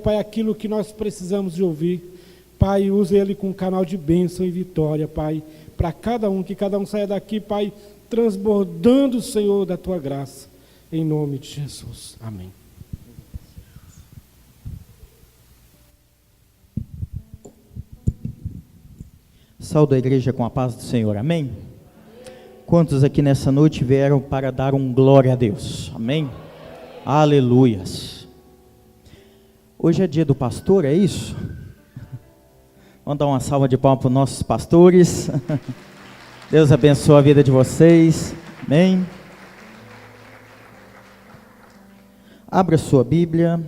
Pai, aquilo que nós precisamos de ouvir. Pai, use ele como canal de bênção e vitória, Pai, para cada um, que cada um saia daqui, Pai, transbordando, Senhor, da Tua graça, em nome de Jesus. Amém. Saúdo a igreja com a paz do Senhor, amém? Quantos aqui nessa noite vieram para dar um glória a Deus, amém? Aleluias. Hoje é dia do pastor, é isso? Vamos dar uma salva de palmas para os nossos pastores. Deus abençoe a vida de vocês, amém? Abra sua Bíblia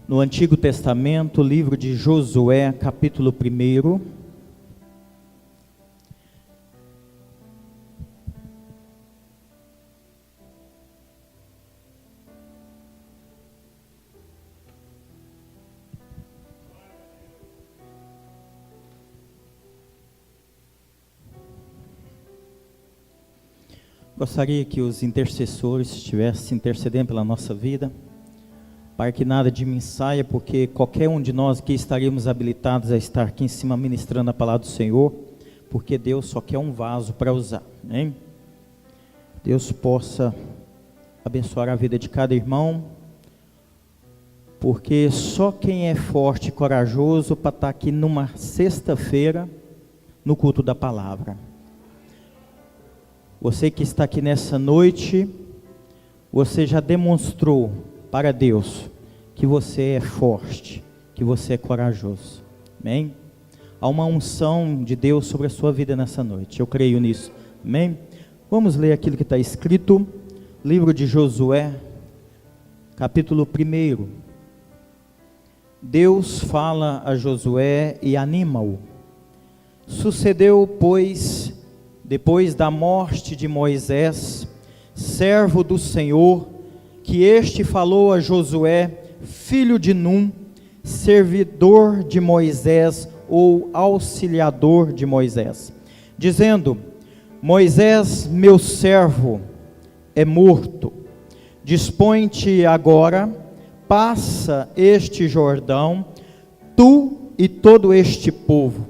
no Antigo Testamento, livro de Josué, capítulo 1. Gostaria que os intercessores estivessem intercedendo pela nossa vida, para que nada de mim saia, porque qualquer um de nós aqui estaríamos habilitados a estar aqui em cima ministrando a palavra do Senhor, porque Deus só quer um vaso para usar, hein? Deus possa abençoar a vida de cada irmão, porque só quem é forte e corajoso para estar aqui numa sexta-feira, no culto da palavra. Você que está aqui nessa noite, você já demonstrou para Deus que você é forte, que você é corajoso, amém? Há uma unção de Deus sobre a sua vida nessa noite, eu creio nisso, amém? Vamos ler aquilo que está escrito, livro de Josué, capítulo 1. Deus fala a Josué e anima-o. Sucedeu, pois, depois da morte de Moisés, servo do Senhor, que este falou a Josué, filho de Num, servidor de Moisés ou auxiliador de Moisés, dizendo: Moisés, meu servo, é morto. Dispõe-te agora, passa este Jordão, tu e todo este povo,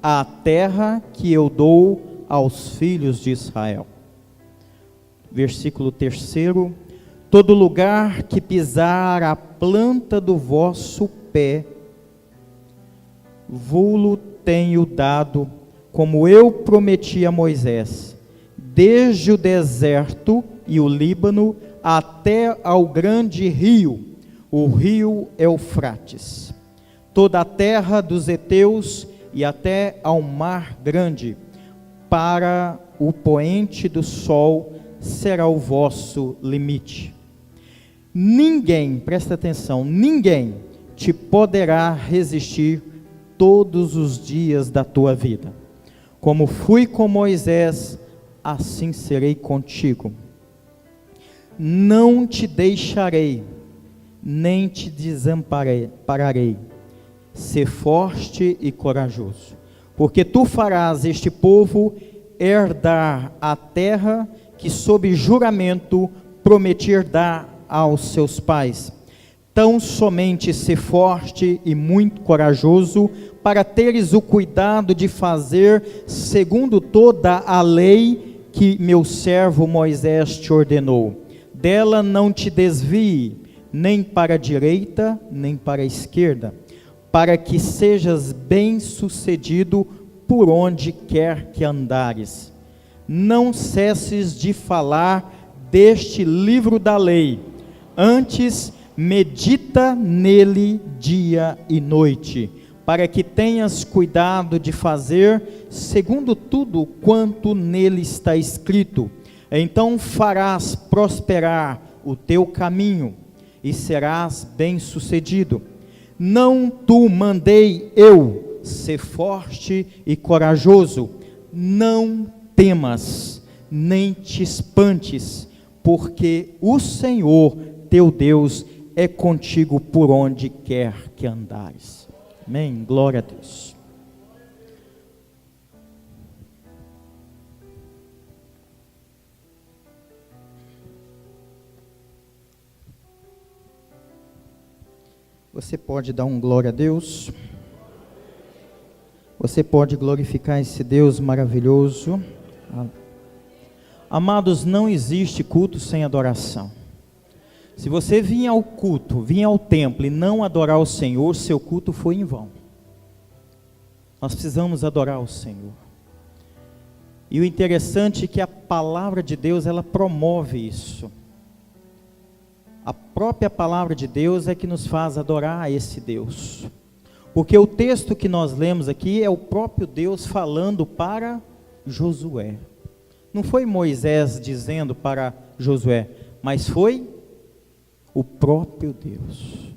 à terra que eu dou aos filhos de Israel. Versículo 3: todo lugar que pisar a planta do vosso pé, vou-lo tenho dado, como eu prometi a Moisés, desde o deserto e o Líbano até ao grande rio, o rio Eufrates, toda a terra dos heteus e até ao mar grande, para o poente do sol será o vosso limite. Ninguém, presta atenção, ninguém te poderá resistir todos os dias da tua vida. Como fui com Moisés, assim serei contigo. Não te deixarei, nem te desampararei. Sê forte e corajoso, porque tu farás este povo herdar a terra que sob juramento prometi dar aos seus pais. Tão somente ser forte e muito corajoso, para teres o cuidado de fazer segundo toda a lei que meu servo Moisés te ordenou. Dela não te desvie, nem para a direita, nem para a esquerda, para que sejas bem-sucedido por onde quer que andares. Não cesses de falar deste livro da lei, antes medita nele dia e noite, para que tenhas cuidado de fazer segundo tudo quanto nele está escrito. Então farás prosperar o teu caminho e serás bem-sucedido. Não tu mandei eu ser forte e corajoso, não temas, nem te espantes, porque o Senhor teu Deus é contigo por onde quer que andares. Amém? Glória a Deus. Você pode dar um glória a Deus? Você pode glorificar esse Deus maravilhoso? Amados, não existe culto sem adoração. Se você vir ao culto, vir ao templo e não adorar o Senhor, seu culto foi em vão. Nós precisamos adorar o Senhor. E o interessante é que a palavra de Deus, ela promove isso. A própria palavra de Deus é que nos faz adorar a esse Deus. Porque o texto que nós lemos aqui é o próprio Deus falando para Josué. Não foi Moisés dizendo para Josué, mas foi o próprio Deus.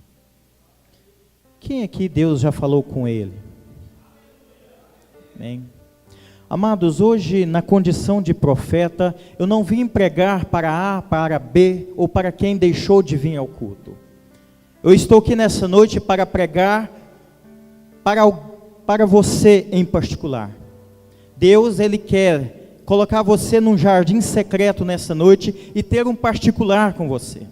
Quem aqui Deus já falou com ele? Amém? Amados, hoje na condição de profeta, eu não vim pregar para A, para B, ou para quem deixou de vir ao culto. Eu estou aqui nessa noite para pregar para você em particular. Deus, Ele quer colocar você num jardim secreto nessa noite e ter um particular com você.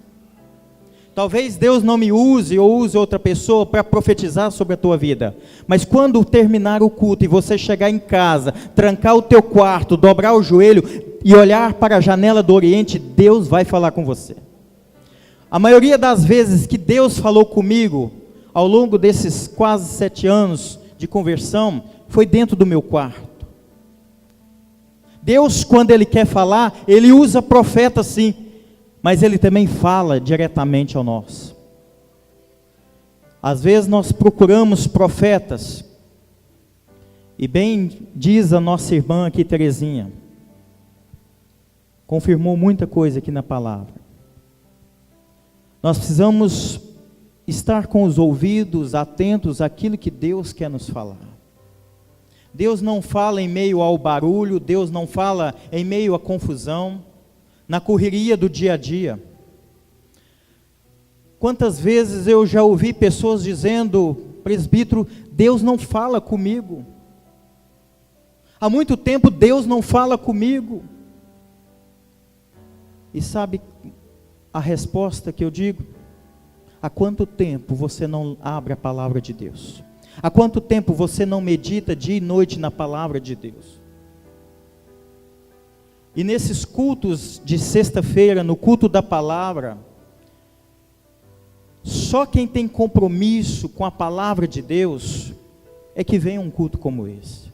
Talvez Deus não me use ou use outra pessoa para profetizar sobre a tua vida. Mas quando terminar o culto e você chegar em casa, trancar o teu quarto, dobrar o joelho e olhar para a janela do Oriente, Deus vai falar com você. A maioria das vezes que Deus falou comigo, ao longo desses quase 7 anos de conversão, foi dentro do meu quarto. Deus, quando Ele quer falar, Ele usa profeta sim. Mas Ele também fala diretamente ao nós. Às vezes nós procuramos profetas, e bem diz a nossa irmã aqui, Terezinha, confirmou muita coisa aqui na palavra. Nós precisamos estar com os ouvidos atentos àquilo que Deus quer nos falar. Deus não fala em meio ao barulho, Deus não fala em meio à confusão, na correria do dia a dia. Quantas vezes eu já ouvi pessoas dizendo, presbítero, Deus não fala comigo. Há muito tempo Deus não fala comigo. E sabe a resposta que eu digo? Há quanto tempo você não abre a palavra de Deus? Há quanto tempo você não medita dia e noite na palavra de Deus? E nesses cultos de sexta-feira, no culto da palavra, só quem tem compromisso com a palavra de Deus é que vem a um culto como esse.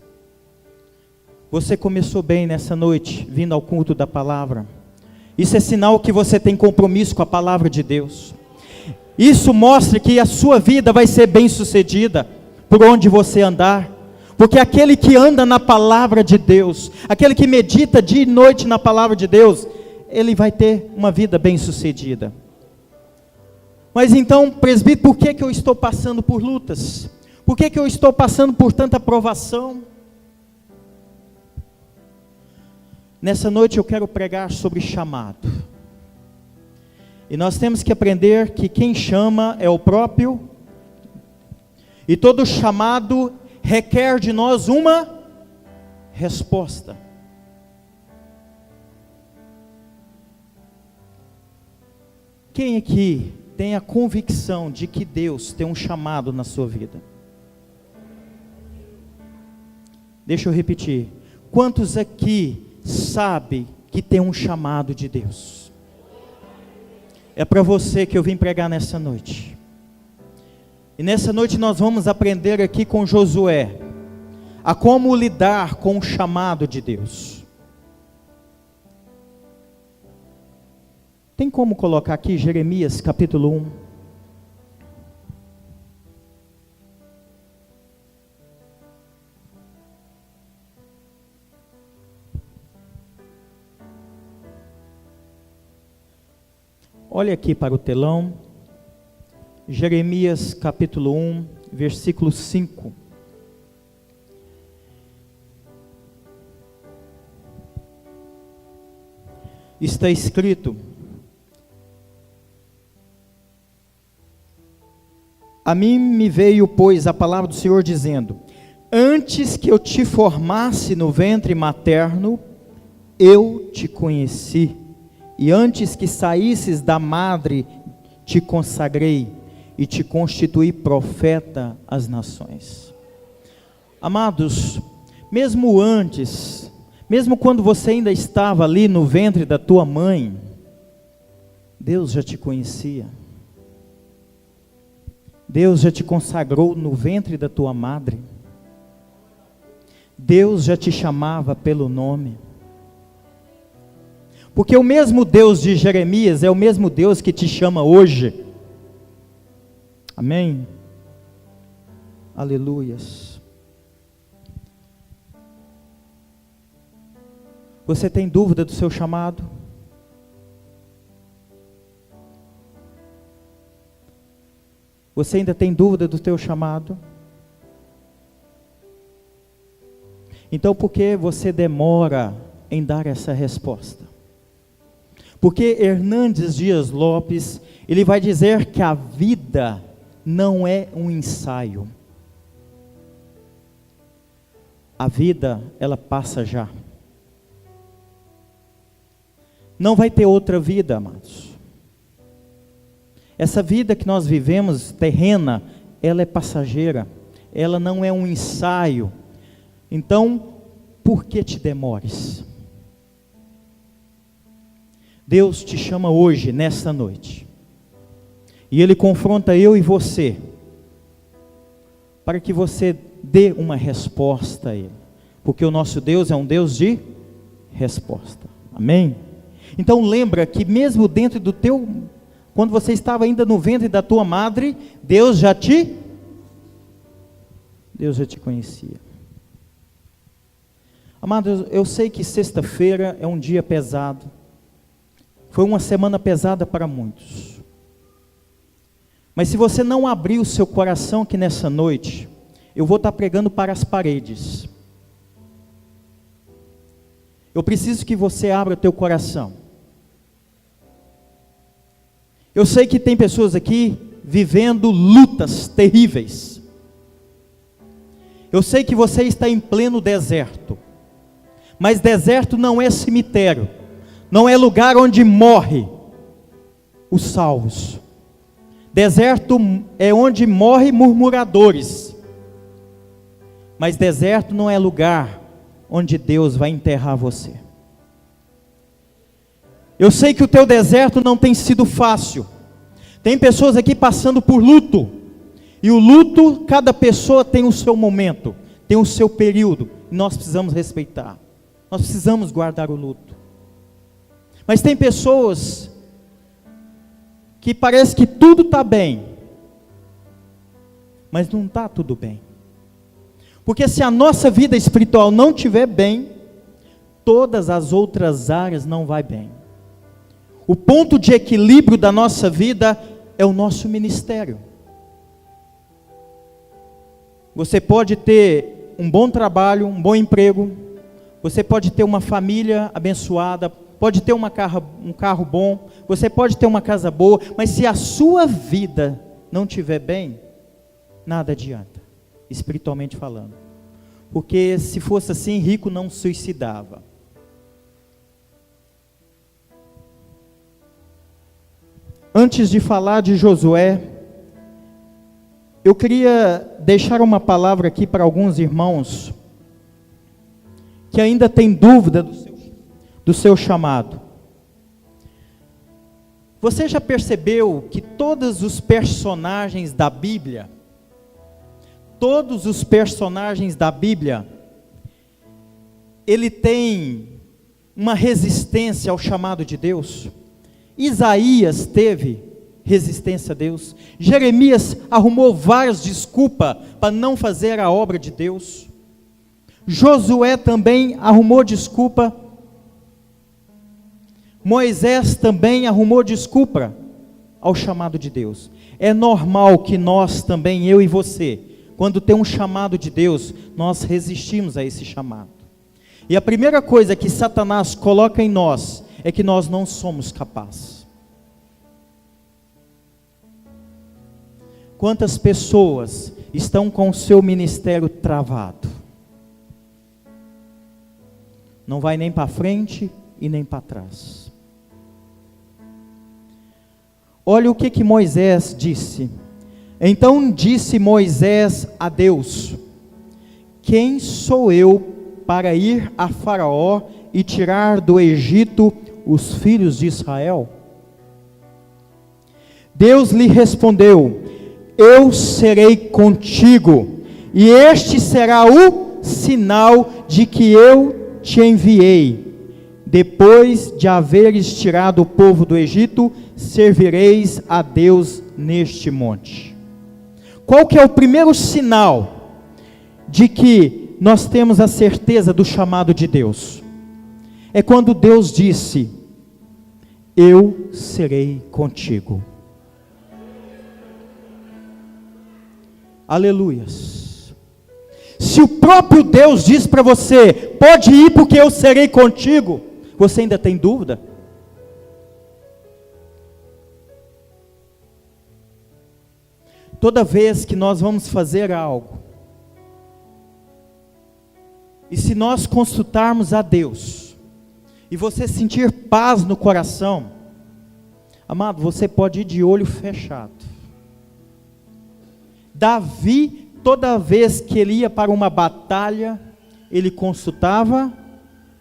Você começou bem nessa noite, vindo ao culto da palavra. Isso é sinal que você tem compromisso com a palavra de Deus. Isso mostra que a sua vida vai ser bem sucedida por onde você andar. Porque aquele que anda na palavra de Deus, aquele que medita dia e noite na palavra de Deus, ele vai ter uma vida bem sucedida. Mas então, presbítero, por que eu estou passando por lutas? Por que eu estou passando por tanta provação? Nessa noite eu quero pregar sobre chamado. E nós temos que aprender que quem chama é o próprio. E todo chamado requer de nós uma resposta. Quem aqui tem a convicção de que Deus tem um chamado na sua vida? Deixa eu repetir. Quantos aqui sabem que tem um chamado de Deus? É para você que eu vim pregar nessa noite. E nessa noite nós vamos aprender aqui com Josué a como lidar com o chamado de Deus. Tem como colocar aqui Jeremias capítulo 1? Olha aqui para o telão. Jeremias capítulo 1, versículo 5. Está escrito: a mim me veio, pois, a palavra do Senhor dizendo: antes que eu te formasse no ventre materno, eu te conheci, e antes que saísses da madre, te consagrei, e te constituí profeta às nações. Amados, mesmo antes, mesmo quando você ainda estava ali no ventre da tua mãe, Deus já te conhecia. Deus já te consagrou no ventre da tua madre. Deus já te chamava pelo nome. Porque o mesmo Deus de Jeremias é o mesmo Deus que te chama hoje. Amém? Aleluias. Você tem dúvida do seu chamado? Você ainda tem dúvida do teu chamado? Então por que você demora em dar essa resposta? Porque Hernandes Dias Lopes, ele vai dizer que a vida não é um ensaio. A vida, ela passa já. Não vai ter outra vida, amados. Essa vida que nós vivemos, terrena, ela é passageira. Ela não é um ensaio. Então, por que te demores? Deus te chama hoje, nesta noite. E Ele confronta eu e você, para que você dê uma resposta a Ele. Porque o nosso Deus é um Deus de resposta. Amém? Então lembra que mesmo dentro do teu, quando você estava ainda no ventre da tua madre, Deus já te conhecia. Amados, eu sei que sexta-feira é um dia pesado. Foi uma semana pesada para muitos. Mas se você não abrir o seu coração aqui nessa noite, eu vou estar pregando para as paredes. Eu preciso que você abra o teu coração. Eu sei que tem pessoas aqui vivendo lutas terríveis. Eu sei que você está em pleno deserto. Mas deserto não é cemitério. Não é lugar onde morre os salvos. Deserto é onde morrem murmuradores. Mas deserto não é lugar onde Deus vai enterrar você. Eu sei que o teu deserto não tem sido fácil. Tem pessoas aqui passando por luto. E o luto, cada pessoa tem o seu momento, tem o seu período. E nós precisamos respeitar. Nós precisamos guardar o luto. Mas tem pessoas que parece que tudo está bem, mas não está tudo bem. Porque se a nossa vida espiritual não estiver bem, todas as outras áreas não vai bem. O ponto de equilíbrio da nossa vida é o nosso ministério. Você pode ter um bom trabalho, um bom emprego, você pode ter uma família abençoada, pode ter um carro bom, você pode ter uma casa boa, mas se a sua vida não estiver bem, nada adianta, espiritualmente falando. Porque se fosse assim, rico não suicidava. Antes de falar de Josué, eu queria deixar uma palavra aqui para alguns irmãos que ainda têm dúvida do seu chamado. Você já percebeu que todos os personagens da Bíblia, ele tem uma resistência ao chamado de Deus? Isaías teve resistência a Deus. Jeremias arrumou várias desculpas para não fazer a obra de Deus. Josué também arrumou desculpa. Moisés também arrumou desculpa ao chamado de Deus. É normal que nós também, eu e você, quando tem um chamado de Deus, nós resistimos a esse chamado. E a primeira coisa que Satanás coloca em nós é que nós não somos capazes. Quantas pessoas estão com o seu ministério travado? Não vai nem para frente e nem para trás. Olha o que Moisés disse. Então disse Moisés a Deus: quem sou eu para ir a Faraó e tirar do Egito os filhos de Israel? Deus lhe respondeu: eu serei contigo, e este será o sinal de que eu te enviei. Depois de haveres tirado o povo do Egito, servireis a Deus neste monte. Qual que é o primeiro sinal de que nós temos a certeza do chamado de Deus? É quando Deus disse: eu serei contigo. Aleluias. Se o próprio Deus diz para você: pode ir porque eu serei contigo, você ainda tem dúvida? Toda vez que nós vamos fazer algo, e se nós consultarmos a Deus, e você sentir paz no coração, amado, você pode ir de olho fechado. Davi, toda vez que ele ia para uma batalha, ele consultava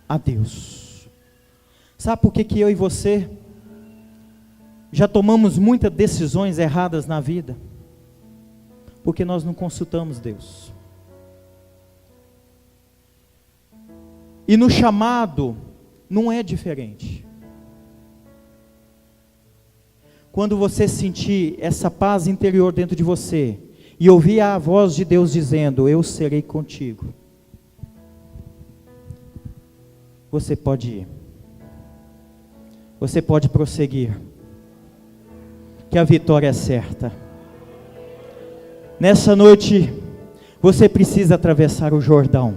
a Deus. Sabe por que eu e você já tomamos muitas decisões erradas na vida? Porque nós não consultamos Deus. E no chamado não é diferente. Quando você sentir essa paz interior dentro de você e ouvir a voz de Deus dizendo: eu serei contigo, você pode ir. Você pode prosseguir, que a vitória é certa. Nessa noite, você precisa atravessar o Jordão.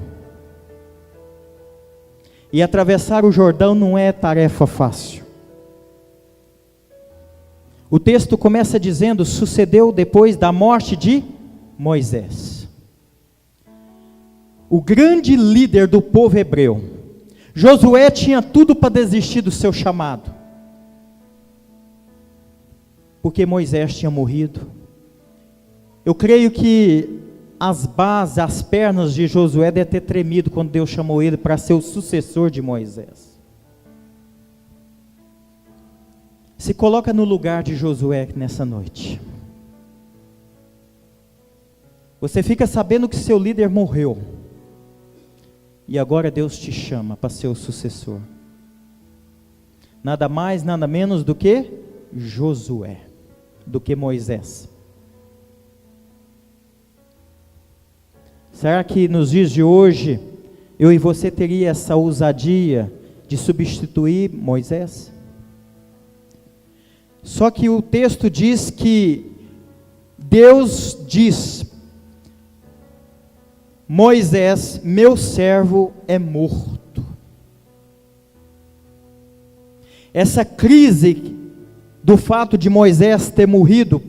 E atravessar o Jordão não é tarefa fácil. O texto começa dizendo: sucedeu depois da morte de Moisés, o grande líder do povo hebreu. Josué tinha tudo para desistir do seu chamado, porque Moisés tinha morrido. Eu creio que as bases, as pernas de Josué devem ter tremido quando Deus chamou ele para ser o sucessor de Moisés. Se coloca no lugar de Josué nessa noite. Você fica sabendo que seu líder morreu, e agora Deus te chama para ser o sucessor. Nada mais, nada menos do que Josué, do que Moisés. Será que nos dias de hoje, eu e você teria essa ousadia de substituir Moisés? Só que o texto diz que Deus diz: Moisés, meu servo, é morto. Essa crise do fato de Moisés ter morrido,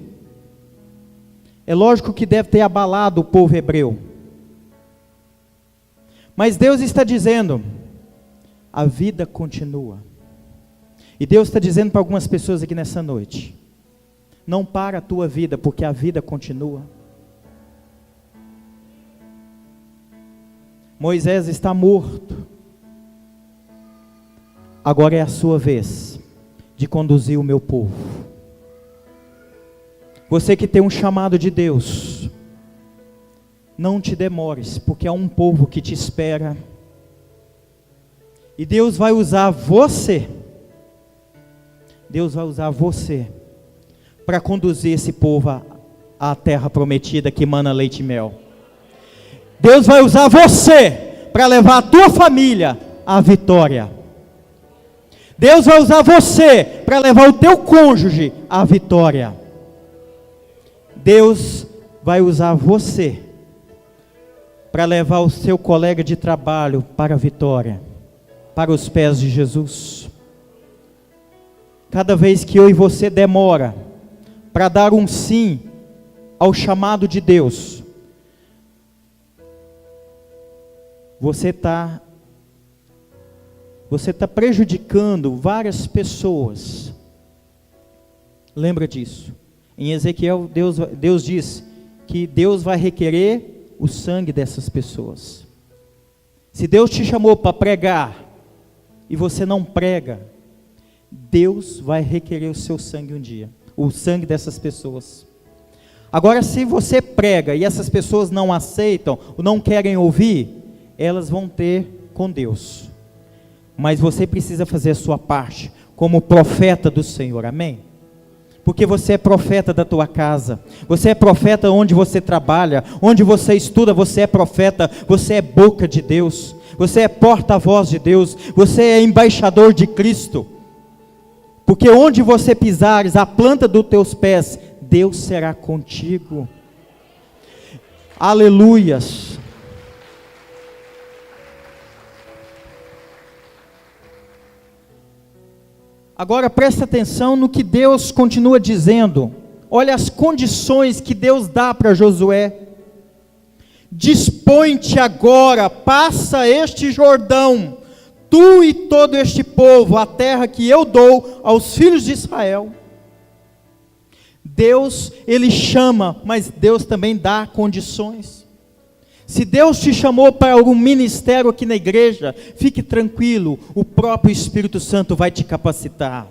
é lógico que deve ter abalado o povo hebreu. Mas Deus está dizendo: a vida continua. E Deus está dizendo para algumas pessoas aqui nessa noite: não para a tua vida, porque a vida continua. Moisés está morto. Agora é a sua vez de conduzir o meu povo. Você que tem um chamado de Deus, não te demores, porque há um povo que te espera. E Deus vai usar você. Deus vai usar você para conduzir esse povo à terra prometida que mana leite e mel. Deus vai usar você para levar a tua família à vitória. Deus vai usar você para levar o teu cônjuge à vitória. Deus vai usar você para levar o seu colega de trabalho para a vitória, para os pés de Jesus. Cada vez que eu e você demora para dar um sim ao chamado de Deus, você está prejudicando várias pessoas. Lembra disso. Em Ezequiel, Deus diz que Deus vai requerer o sangue dessas pessoas. Se Deus te chamou para pregar e você não prega, Deus vai requerer o seu sangue um dia, o sangue dessas pessoas. Agora, se você prega e essas pessoas não aceitam, ou não querem ouvir, elas vão ter com Deus. Mas você precisa fazer a sua parte, como profeta do Senhor, amém? Porque você é profeta da tua casa, você é profeta onde você trabalha, onde você estuda, você é profeta, você é boca de Deus, você é porta-voz de Deus, você é embaixador de Cristo. Porque onde você pisares, a planta dos teus pés, Deus será contigo. Aleluias. Agora presta atenção no que Deus continua dizendo. Olha as condições que Deus dá para Josué. Dispõe-te agora, passa este Jordão, tu e todo este povo, a terra que eu dou aos filhos de Israel. Deus, Ele chama, mas Deus também dá condições. Se Deus te chamou para algum ministério aqui na igreja, fique tranquilo, o próprio Espírito Santo vai te capacitar.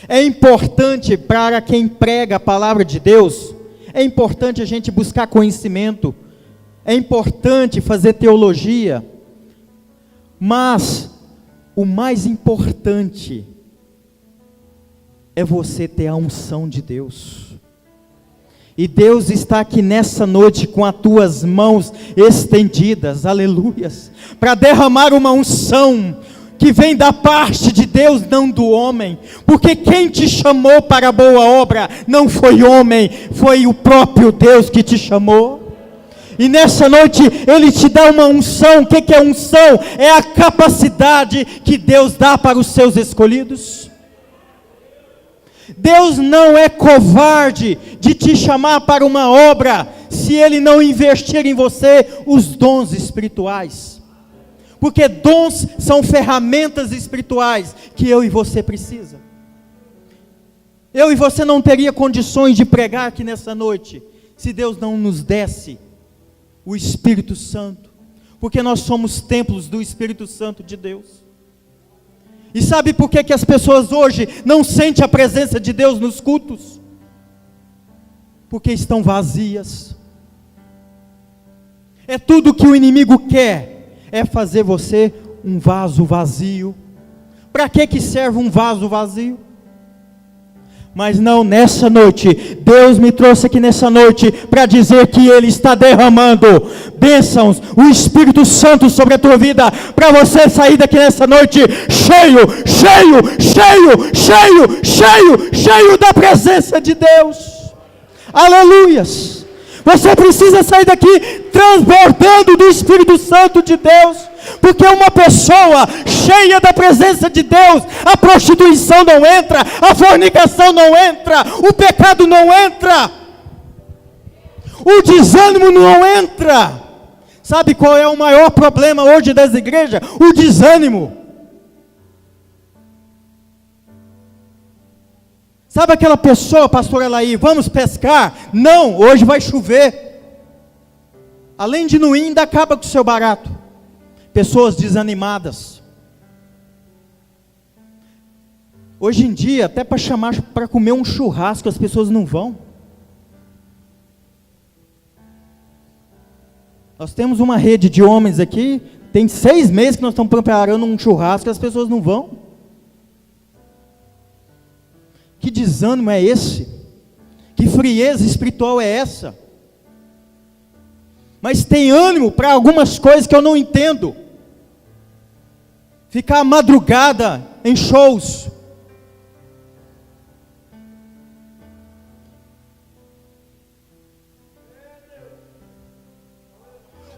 É importante para quem prega a palavra de Deus, é importante a gente buscar conhecimento, é importante fazer teologia, mas o mais importante é você ter a unção de Deus. E Deus está aqui nessa noite com as tuas mãos estendidas, aleluias, para derramar uma unção que vem da parte de Deus, não do homem, porque quem te chamou para a boa obra não foi homem, foi o próprio Deus que te chamou. E nessa noite Ele te dá uma unção. O que é unção? É a capacidade que Deus dá para os seus escolhidos. Deus não é covarde de te chamar para uma obra, se Ele não investir em você os dons espirituais, porque dons são ferramentas espirituais, que eu e você precisa. Eu e você não teria condições de pregar aqui nessa noite, se Deus não nos desse o Espírito Santo, porque nós somos templos do Espírito Santo de Deus. E sabe por que as pessoas hoje não sentem a presença de Deus nos cultos? Porque estão vazias. É tudo que o inimigo quer, é fazer você um vaso vazio. Para que serve um vaso vazio? Mas não, nessa noite, Deus me trouxe aqui nessa noite para dizer que Ele está derramando bênçãos, o Espírito Santo sobre a tua vida, para você sair daqui nessa noite cheio, cheio, cheio, cheio, cheio, cheio da presença de Deus. Aleluias! Você precisa sair daqui transbordando do Espírito Santo de Deus, porque uma pessoa cheia da presença de Deus, a prostituição não entra, a fornicação não entra, o pecado não entra, o desânimo não entra. Sabe qual é o maior problema hoje das igrejas? O desânimo. Sabe aquela pessoa, pastor Elaí, vamos pescar? Não, hoje vai chover. Além de não ir, ainda acaba com o seu barato. Pessoas desanimadas. Hoje em dia, até para chamar para comer um churrasco, as pessoas não vão. Nós temos uma rede de homens aqui, tem 6 meses que nós estamos preparando um churrasco, as pessoas não vão. Que desânimo é esse? Que frieza espiritual é essa? Mas tem ânimo para algumas coisas que eu não entendo. Ficar madrugada em shows.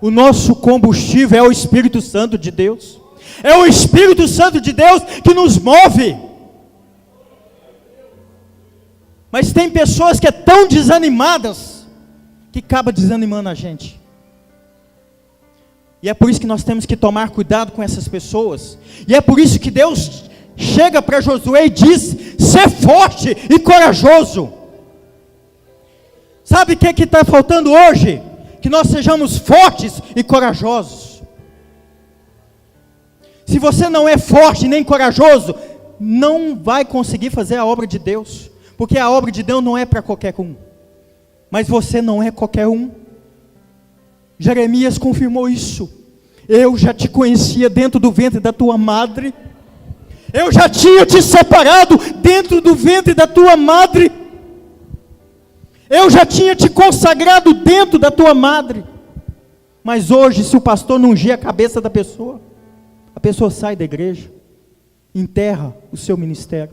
O nosso combustível é o Espírito Santo de Deus. É o Espírito Santo de Deus que nos move. Mas tem pessoas que são tão desanimadas, que acaba desanimando a gente. E é por isso que nós temos que tomar cuidado com essas pessoas. E é por isso que Deus chega para Josué e diz: ser forte e corajoso. Sabe o que está faltando hoje? Que nós sejamos fortes e corajosos. Se você não é forte nem corajoso, não vai conseguir fazer a obra de Deus, porque a obra de Deus não é para qualquer um, mas você não é qualquer um. Jeremias confirmou isso. Eu já te conhecia dentro do ventre da tua madre, eu já tinha te separado dentro do ventre da tua madre, eu já tinha te consagrado dentro da tua madre. Mas hoje, se o pastor não ungir a cabeça da pessoa, a pessoa sai da igreja, enterra o seu ministério.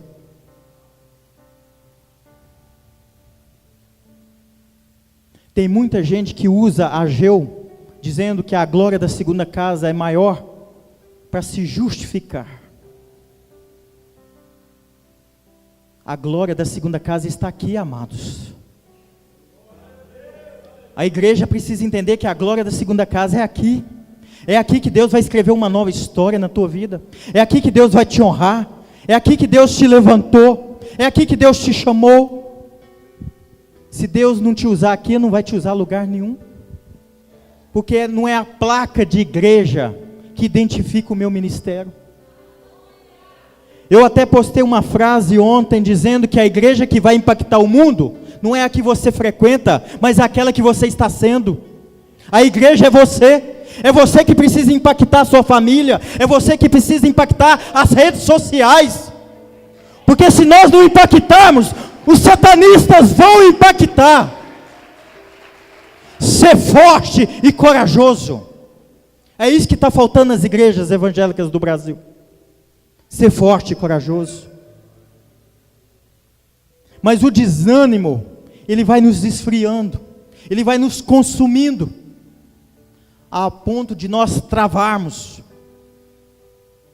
Tem muita gente que usa Ageu, dizendo que a glória da segunda casa é maior, para se justificar. A glória da segunda casa está aqui, amados. A igreja precisa entender que a glória da segunda casa é aqui. É aqui que Deus vai escrever uma nova história na tua vida. É aqui que Deus vai te honrar. É aqui que Deus te levantou. É aqui que Deus te chamou. Se Deus não te usar aqui, não vai te usar em lugar nenhum. Porque não é a placa de igreja que identifica o meu ministério. Eu até postei uma frase ontem dizendo que a igreja que vai impactar o mundo não é a que você frequenta, mas aquela que você está sendo. A igreja é você. É você que precisa impactar a sua família. É você que precisa impactar as redes sociais. Porque se nós não impactarmos, os satanistas vão impactar. Ser forte e corajoso. É isso que está faltando nas igrejas evangélicas do Brasil. Ser forte e corajoso. Mas o desânimo, ele vai nos esfriando, ele vai nos consumindo, a ponto de nós travarmos,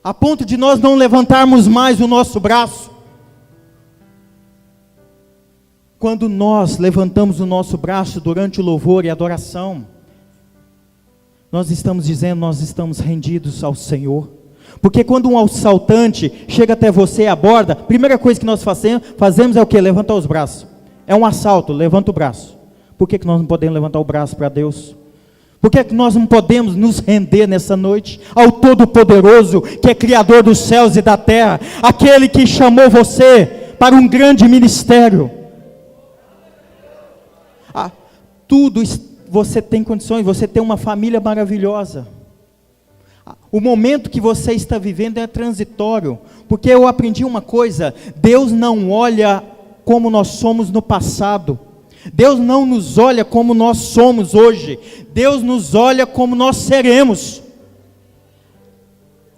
a ponto de nós não levantarmos mais o nosso braço. Quando nós levantamos o nosso braço durante o louvor e adoração, nós estamos dizendo, nós estamos rendidos ao Senhor. Porque quando um assaltante chega até você e aborda, a primeira coisa que nós fazemos é o quê? Levantar os braços. É um assalto, levanta o braço. Por que nós não podemos levantar o braço para Deus? Por que nós não podemos nos render nessa noite ao Todo-Poderoso, que é Criador dos céus e da terra, aquele que chamou você para um grande ministério? Tudo você tem condições, você tem uma família maravilhosa. O momento que você está vivendo é transitório, porque eu aprendi uma coisa: Deus não olha como nós somos no passado, Deus não nos olha como nós somos hoje, Deus nos olha como nós seremos.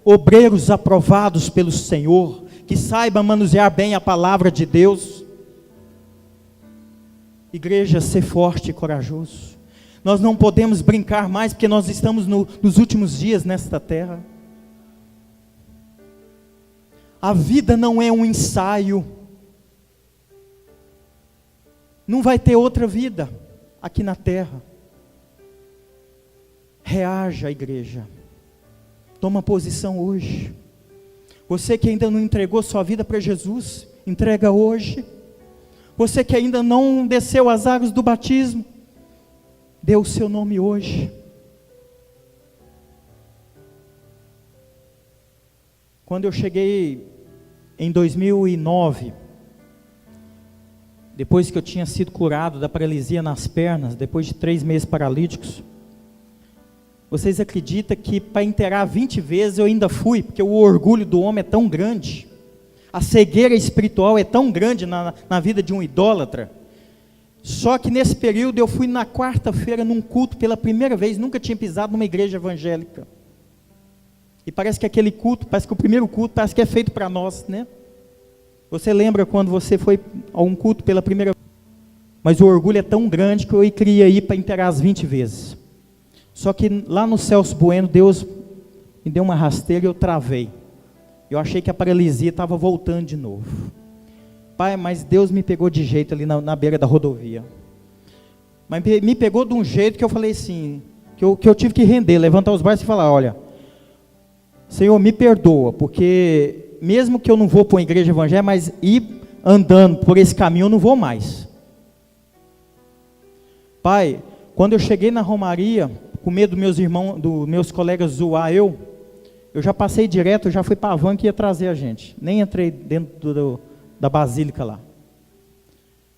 Obreiros aprovados pelo Senhor, que saibam manusear bem a palavra de Deus. Igreja, ser forte e corajoso. Nós não podemos brincar mais, porque nós estamos nos últimos dias nesta terra. A vida não é um ensaio. Não vai ter outra vida aqui na terra. Reaja, igreja. Toma posição hoje. Você que ainda não entregou sua vida para Jesus, entrega hoje. Você que ainda não desceu as águas do batismo, dê o seu nome hoje. Quando eu cheguei em 2009, depois que eu tinha sido curado da paralisia nas pernas, depois de 3 meses paralíticos, vocês acreditam que para enterrar 20 vezes eu ainda fui, porque o orgulho do homem é tão grande, a cegueira espiritual é tão grande na vida de um idólatra. Só que nesse período eu fui na quarta-feira num culto pela primeira vez, nunca tinha pisado numa igreja evangélica. E parece que aquele culto, parece que o primeiro culto parece que é feito para nós, né? Você lembra quando você foi a um culto pela primeira vez? Mas o orgulho é tão grande que eu queria ir para enterrar as 20 vezes. Só que lá no Celso Bueno, Deus me deu uma rasteira e eu travei. Eu achei que a paralisia estava voltando de novo. Pai, mas Deus me pegou de jeito ali na beira da rodovia. Mas me pegou de um jeito que eu falei assim, que eu tive que render, levantar os braços e falar, olha, Senhor, me perdoa, porque mesmo que eu não vou para uma igreja evangélica, mas ir andando por esse caminho eu não vou mais. Pai, quando eu cheguei na romaria, com medo dos meus irmãos, dos meus colegas zoar eu já passei direto, já fui para a van que ia trazer a gente. Nem entrei dentro da basílica lá.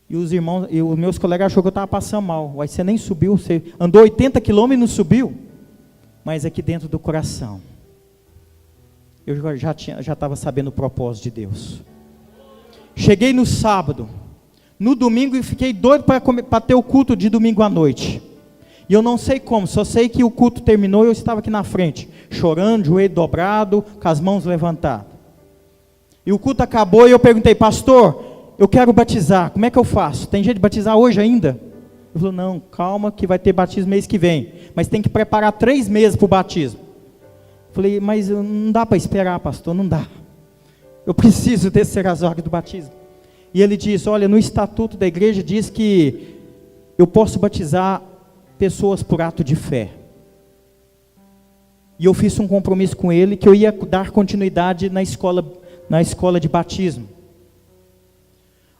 E os irmãos, e os meus colegas acharam que eu estava passando mal. Uai, você nem subiu, você andou 80 quilômetros e não subiu. Mas aqui dentro do coração, eu já estava sabendo o propósito de Deus. Cheguei no sábado, no domingo, e fiquei doido para ter o culto de domingo à noite. E eu não sei como, só sei que o culto terminou e eu estava aqui na frente, chorando, joelho dobrado, com as mãos levantadas. E o culto acabou e eu perguntei: pastor, eu quero batizar, como é que eu faço? Tem jeito de batizar hoje ainda? Ele falou: não, calma que vai ter batismo mês que vem, mas tem que preparar 3 meses para o batismo. Eu falei: mas não dá para esperar, pastor, não dá. Eu preciso descer as horas do batismo. E ele disse: olha, no estatuto da igreja diz que eu posso batizar pessoas por ato de fé. E eu fiz um compromisso com ele que eu ia dar continuidade na escola de batismo.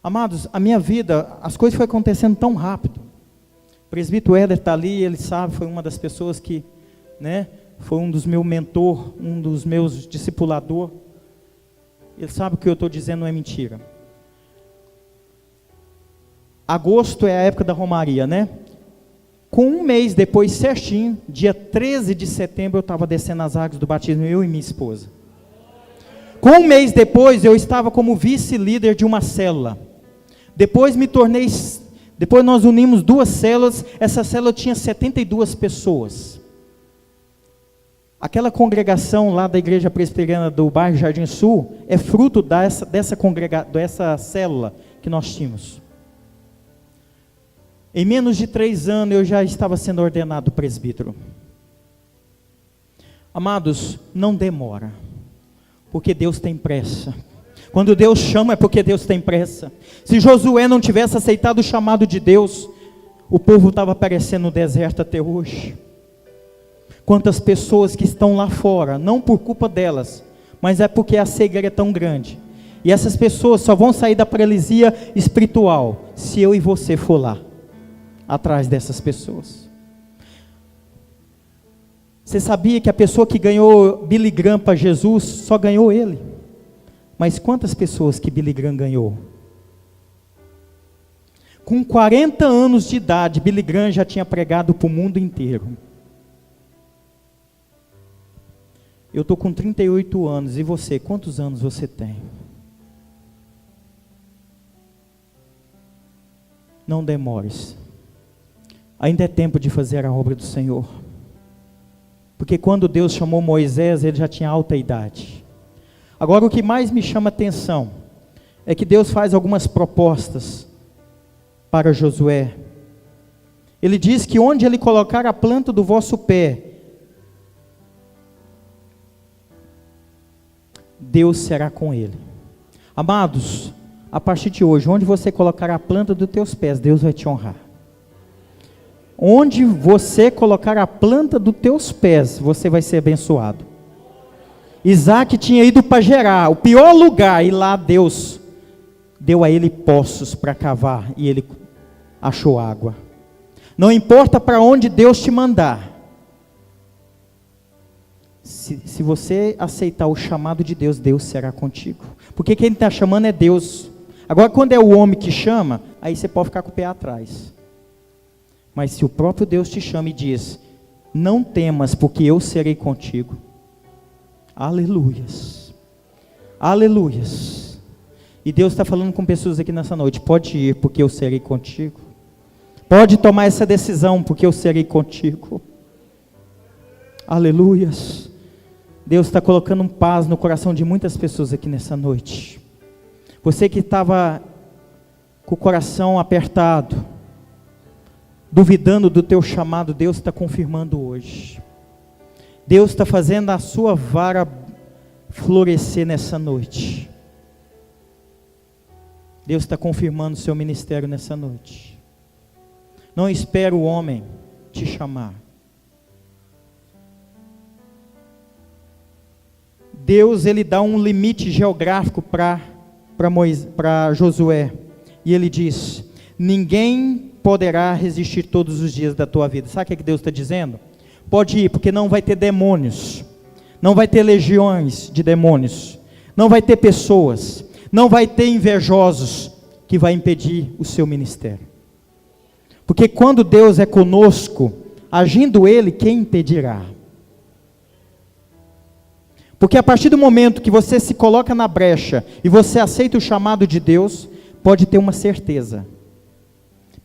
Amados, a minha vida, as coisas foram acontecendo tão rápido. O presbítero Éder está ali, ele sabe, foi uma das pessoas que, foi um dos meus mentor, um dos meus discipulador. Ele sabe que o que eu estou dizendo não é mentira. Agosto é a época da romaria, Com 1 mês depois, certinho, dia 13 de setembro, eu estava descendo as águas do batismo, eu e minha esposa. Com 1 mês depois, eu estava como vice-líder de uma célula. Depois nós unimos 2 células, essa célula tinha 72 pessoas. Aquela congregação lá da igreja presbiteriana do bairro Jardim Sul, é fruto dessa célula que nós tínhamos. Em menos de 3 anos eu já estava sendo ordenado presbítero. Amados, não demora, porque Deus tem pressa. Quando Deus chama é porque Deus tem pressa. Se Josué não tivesse aceitado o chamado de Deus, o povo estava perecendo no deserto até hoje. Quantas pessoas que estão lá fora, não por culpa delas, mas é porque a cegueira é tão grande. E essas pessoas só vão sair da paralisia espiritual se eu e você for lá atrás dessas pessoas. Você sabia que a pessoa que ganhou Billy Graham para Jesus, só ganhou ele? Mas quantas pessoas que Billy Graham ganhou? Com 40 anos de idade, Billy Graham já tinha pregado para o mundo inteiro. Eu estou com 38 anos, e você, quantos anos você tem? Não demores. Ainda é tempo de fazer a obra do Senhor. Porque quando Deus chamou Moisés, ele já tinha alta idade. Agora o que mais me chama a atenção é que Deus faz algumas propostas para Josué. Ele diz que onde ele colocar a planta do vosso pé, Deus será com ele. Amados, a partir de hoje, onde você colocar a planta dos teus pés, Deus vai te honrar. Onde você colocar a planta dos teus pés, você vai ser abençoado. Isaac tinha ido para Gerar, o pior lugar, e lá Deus deu a ele poços para cavar, e ele achou água. Não importa para onde Deus te mandar, se você aceitar o chamado de Deus, Deus será contigo. Porque quem está chamando é Deus. Agora quando é o homem que chama, aí você pode ficar com o pé atrás. Mas se o próprio Deus te chama e diz: não temas, porque eu serei contigo. Aleluias. Aleluias. E Deus está falando com pessoas aqui nessa noite: pode ir, porque eu serei contigo. Pode tomar essa decisão, porque eu serei contigo. Aleluias. Deus está colocando paz no coração de muitas pessoas aqui nessa noite. Você que estava com o coração apertado, duvidando do teu chamado, Deus está confirmando hoje. Deus está fazendo a sua vara florescer nessa noite. Deus está confirmando o seu ministério nessa noite. Não espere o homem te chamar. Deus, ele dá um limite geográfico para Josué. E ele diz: ninguém poderá resistir todos os dias da tua vida. Sabe o que Deus está dizendo? Pode ir, porque não vai ter demônios, não vai ter legiões de demônios, não vai ter pessoas, não vai ter invejosos que vai impedir o seu ministério. Porque quando Deus é conosco, agindo Ele, quem impedirá? Porque a partir do momento que você se coloca na brecha e você aceita o chamado de Deus, pode ter uma certeza.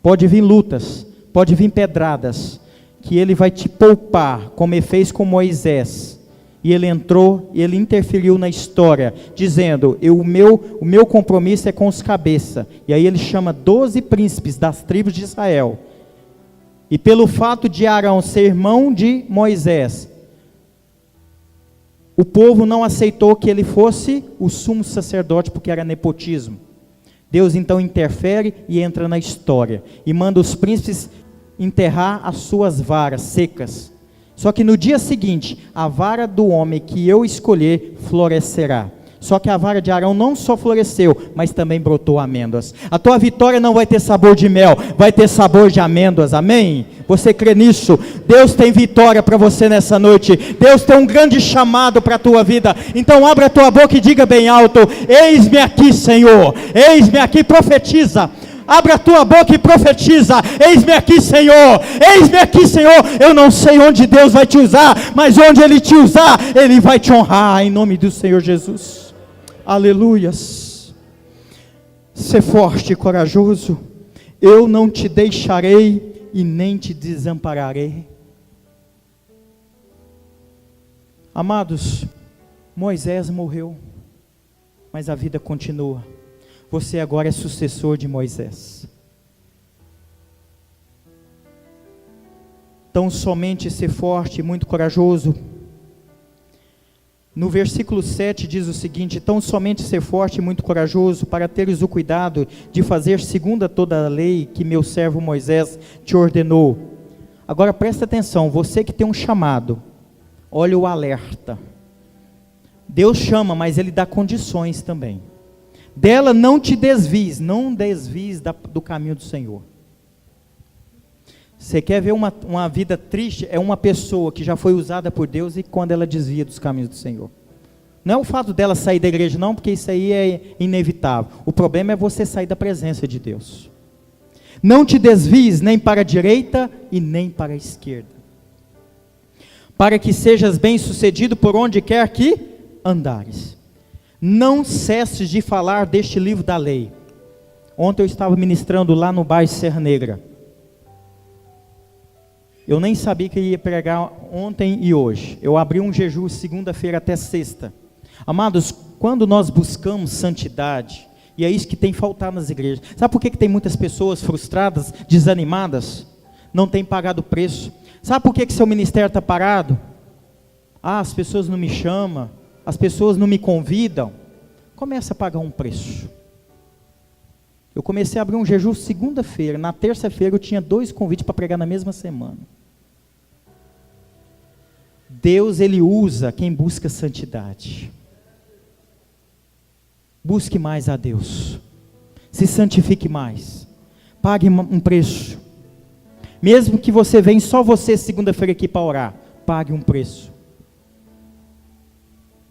Pode vir lutas, pode vir pedradas, que Ele vai te poupar, como Ele fez com Moisés. E Ele entrou, e Ele interferiu na história, dizendo, o meu compromisso é com os cabeças. E aí Ele chama 12 príncipes das tribos de Israel. E pelo fato de Arão ser irmão de Moisés, o povo não aceitou que ele fosse o sumo sacerdote, porque era nepotismo. Deus então interfere e entra na história, e manda os príncipes enterrar as suas varas secas. Só que no dia seguinte, a vara do homem que eu escolher florescerá. Só que a vara de Arão não só floresceu, mas também brotou amêndoas. A tua vitória não vai ter sabor de mel, vai ter sabor de amêndoas, amém? Você crê nisso? Deus tem vitória para você nessa noite. Deus tem um grande chamado para a tua vida. Então abra a tua boca e diga bem alto, eis-me aqui, Senhor, eis-me aqui, profetiza. Abra a tua boca e profetiza, eis-me aqui, Senhor, eis-me aqui, Senhor. Eu não sei onde Deus vai te usar, mas onde Ele te usar, Ele vai te honrar, em nome do Senhor Jesus. Aleluias. Ser forte e corajoso, eu não te deixarei e nem te desampararei. Amados, Moisés morreu, mas a vida continua. Você agora é sucessor de Moisés. Então somente ser forte e muito corajoso. No versículo 7 diz o seguinte: então somente ser forte e muito corajoso, para teres o cuidado de fazer segundo a toda a lei que meu servo Moisés te ordenou. Agora presta atenção, você que tem um chamado, olha o alerta. Deus chama, mas Ele dá condições também. Dela não te desvies, não desvies do caminho do Senhor. Você quer ver uma vida triste? É uma pessoa que já foi usada por Deus e quando ela desvia dos caminhos do Senhor. Não é o fato dela sair da igreja não, porque isso aí é inevitável. O problema é você sair da presença de Deus. Não te desvies nem para a direita e nem para a esquerda, para que sejas bem sucedido por onde quer que andares. Não cesses de falar deste livro da lei. Ontem eu estava ministrando lá no bairro Serra Negra. Eu nem sabia que ia pregar ontem e hoje. Eu abri um jejum segunda-feira até sexta. Amados, quando nós buscamos santidade, e é isso que tem faltado nas igrejas. Sabe por que tem muitas pessoas frustradas, desanimadas? Não tem pagado o preço. Sabe por que seu ministério está parado? As pessoas não me chamam, as pessoas não me convidam. Começa a pagar um preço. Eu comecei a abrir um jejum segunda-feira. Na terça-feira eu tinha 2 convites para pregar na mesma semana. Deus, Ele usa quem busca santidade. Busque mais a Deus. Se santifique mais. Pague um preço. Mesmo que você venha só você segunda-feira aqui para orar, pague um preço.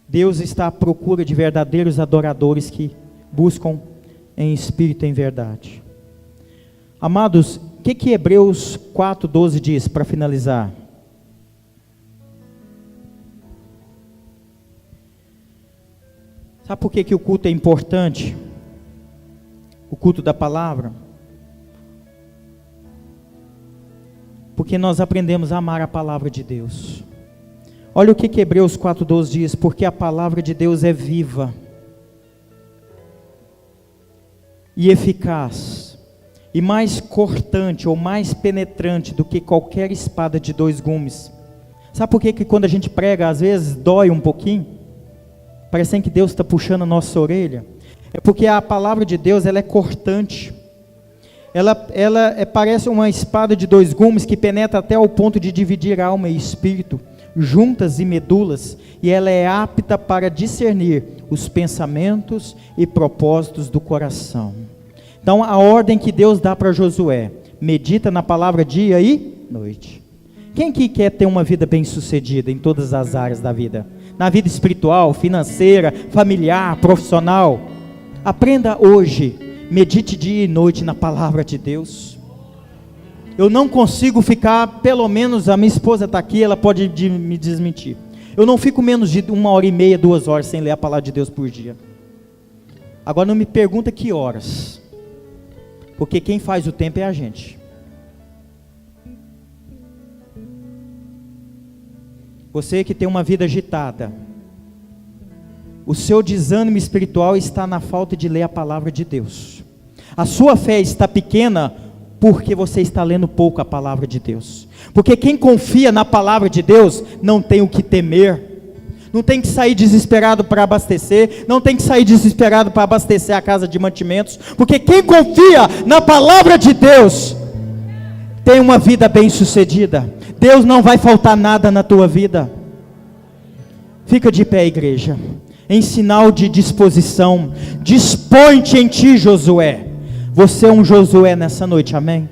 Deus está à procura de verdadeiros adoradores que buscam em espírito e em verdade. Amados, o que Hebreus 4:12 diz para finalizar? Sabe por que o culto é importante? O culto da palavra? Porque nós aprendemos a amar a palavra de Deus. Olha o que Hebreus 4:12 diz: porque a palavra de Deus é viva e eficaz, e mais cortante ou mais penetrante do que qualquer espada de 2 gumes. Sabe por que quando a gente prega, às vezes dói um pouquinho? Parece que Deus está puxando a nossa orelha. É porque a palavra de Deus, ela é cortante. Ela parece uma espada de 2 gumes que penetra até ao ponto de dividir alma e espírito, juntas e medulas, e ela é apta para discernir os pensamentos e propósitos do coração. Então a ordem que Deus dá para Josué: medita na palavra dia e noite. Quem que quer ter uma vida bem-sucedida em todas as áreas da vida? Na vida espiritual, financeira, familiar, profissional. Aprenda hoje, medite dia e noite na palavra de Deus. Eu não consigo ficar, pelo menos a minha esposa está aqui, ela pode me desmentir. Eu não fico menos de 1h30, 2 horas sem ler a palavra de Deus por dia. Agora não me pergunta que horas, porque quem faz o tempo é a gente. Você que tem uma vida agitada, o seu desânimo espiritual está na falta de ler a palavra de Deus. A sua fé está pequena porque você está lendo pouco a palavra de Deus. Porque quem confia na palavra de Deus não tem o que temer. Não tem que sair desesperado para abastecer, não tem que sair desesperado para abastecer a casa de mantimentos, porque quem confia na palavra de Deus tem uma vida bem-sucedida. Deus não vai faltar nada na tua vida. Fica de pé, igreja, em sinal de disposição. Dispõe-te em ti, Josué. Você é um Josué nessa noite, amém?